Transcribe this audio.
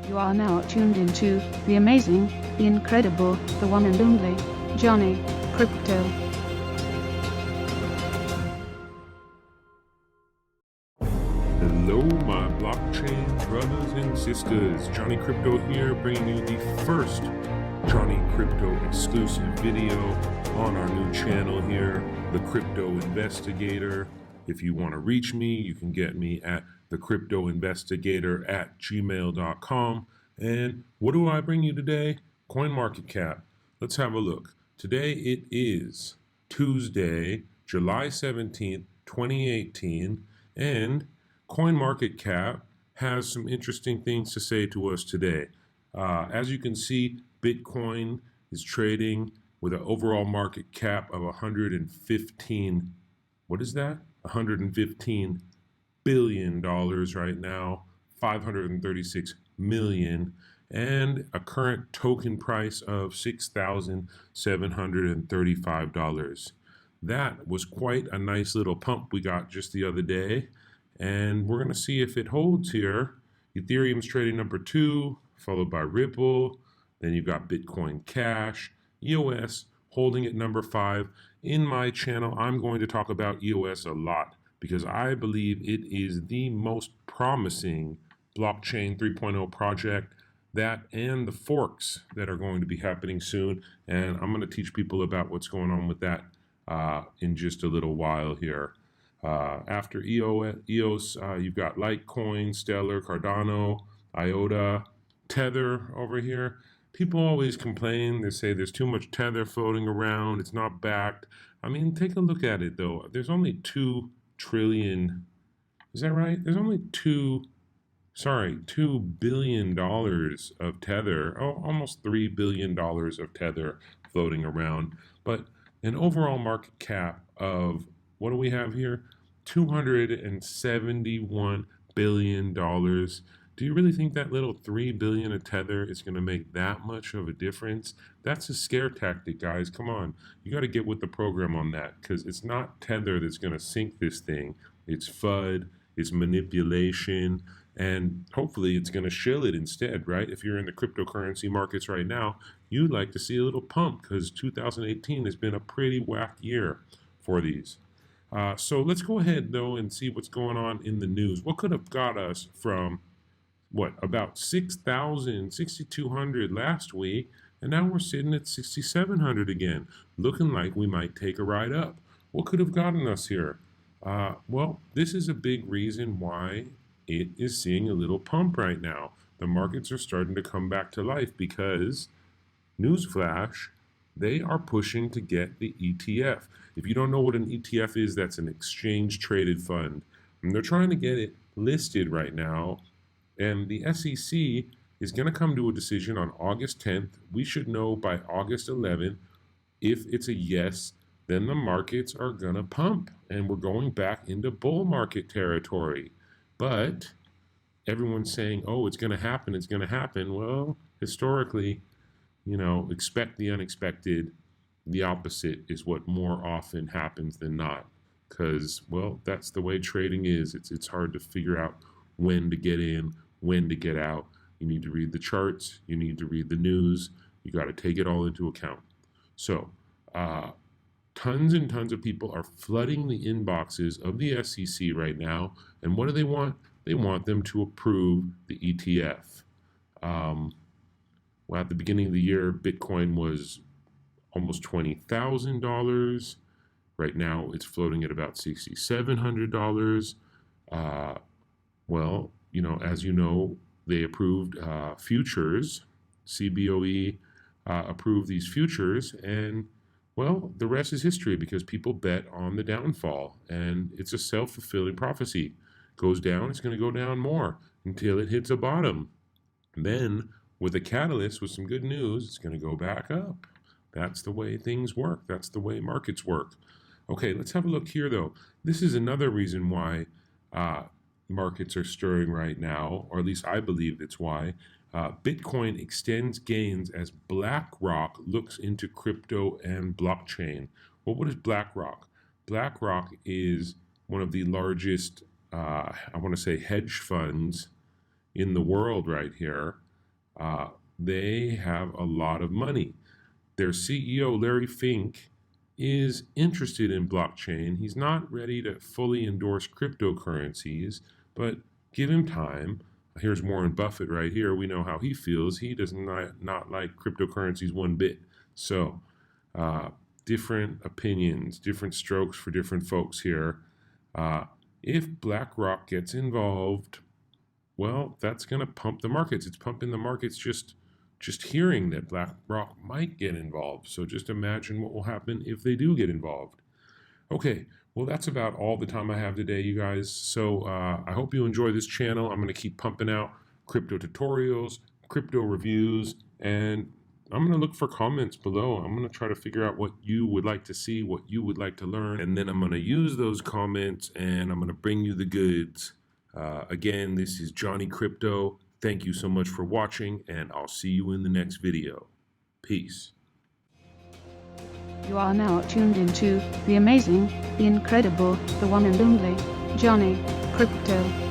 You are now tuned into the amazing, the incredible, the one and only Johnny Crypto. Hello, my blockchain brothers and sisters. Johnny Crypto here, bringing you the first Johnny Crypto exclusive video on our new channel here, the Crypto Investigator. If you want to reach me, you can get me at the Crypto Investigator at gmail.com. And what do I bring you today? CoinMarketCap. Let's have a look. Today it is Tuesday, July 17th, 2018, and CoinMarketCap has some interesting things to say to us today. As you can see, Bitcoin is trading with an overall market cap of 115. What is that? $115 billion right now, 536 million, and a current token price of $6,735. That was quite a nice little pump we got just the other day, and we're going to see if it holds here. Ethereum's trading number 2, followed by Ripple. Then you've got Bitcoin Cash, EOS holding at number 5. In my channel, I'm going to talk about EOS a lot because I believe it is the most promising blockchain 3.0 project, that and the forks that are going to be happening soon. And I'm going to teach people about what's going on with that in just a little while here. After EOS, you've got Litecoin, Stellar, Cardano, IOTA, Tether over here. People always complain. They say there's too much Tether floating around. It's not backed. I mean, take a look at it, though. There's only 2 trillion. Is that right? There's only $2 billion of Tether. Oh, almost $3 billion of Tether floating around. But an overall market cap of, what do we have here? $271 billion. Do you really think that little $3 billion of Tether is going to make that much of a difference? That's a scare tactic, guys. Come on. You got to get with the program on that, because it's not Tether that's going to sink this thing. It's FUD, it's manipulation, and hopefully it's going to shill it instead, right? If you're in the cryptocurrency markets right now, you'd like to see a little pump, because 2018 has been a pretty whack year for these. So let's go ahead, though, and see what's going on in the news. What could have got us from about 6,200 last week, and now we're sitting at 6,700 again, looking like we might take a ride up. What could have gotten us here? Well, this is a big reason why it is seeing a little pump right now. The markets are starting to come back to life because, newsflash, they are pushing to get the ETF. If you don't know what an ETF is, that's an exchange traded fund, and they're trying to get it listed right now. And the SEC is going to come to a decision on August 10th. We should know by August 11th. If it's a yes, then the markets are going to pump, and we're going back into bull market territory. But everyone's saying, oh, it's going to happen, it's going to happen. Well, historically, expect the unexpected. The opposite is what more often happens than not, because, well, that's the way trading is. It's hard to figure out when to get in, when to get out. You need to read the charts, you need to read the news, you got to take it all into account. So tons and tons of people are flooding the inboxes of the SEC right now, and what do they want? They want them to approve the ETF. Well, at the beginning of the year, Bitcoin was almost $20,000. Right now it's floating at about $6,700. Well, as you know, they approved futures. CBOE approved these futures, and, well, the rest is history, because people bet on the downfall, and it's a self-fulfilling prophecy. Goes down, it's going to go down more until it hits a bottom. Then, with a catalyst, with some good news, it's going to go back up. That's the way things work. That's the way markets work. Okay, let's have a look here, though. This is another reason why markets are stirring right now, or at least I believe it's why. Bitcoin extends gains as Blackrock looks into crypto and blockchain. Well, what is Blackrock? Blackrock is one of the largest, I want to say, hedge funds in the world right here. They have a lot of money. Their CEO, Larry Fink, is interested in blockchain. He's not ready to fully endorse cryptocurrencies, but give him time. Here's Warren Buffett right here. We know how he feels. He does not like cryptocurrencies one bit. So, different opinions, different strokes for different folks here. If BlackRock gets involved, well, that's going to pump the markets. It's pumping the markets just hearing that BlackRock might get involved. So just imagine what will happen if they do get involved. Okay, well, that's about all the time I have today, you guys. So I hope you enjoy this channel. I'm going to keep pumping out crypto tutorials, crypto reviews, and I'm going to look for comments below. I'm going to try to figure out what you would like to see, what you would like to learn, and then I'm going to use those comments and I'm going to bring you the goods. Again, this is Johnny Crypto. Thank you so much for watching, and I'll see you in the next video. Peace. You are now tuned into the amazing, the incredible, the one and only Johnny Crypto.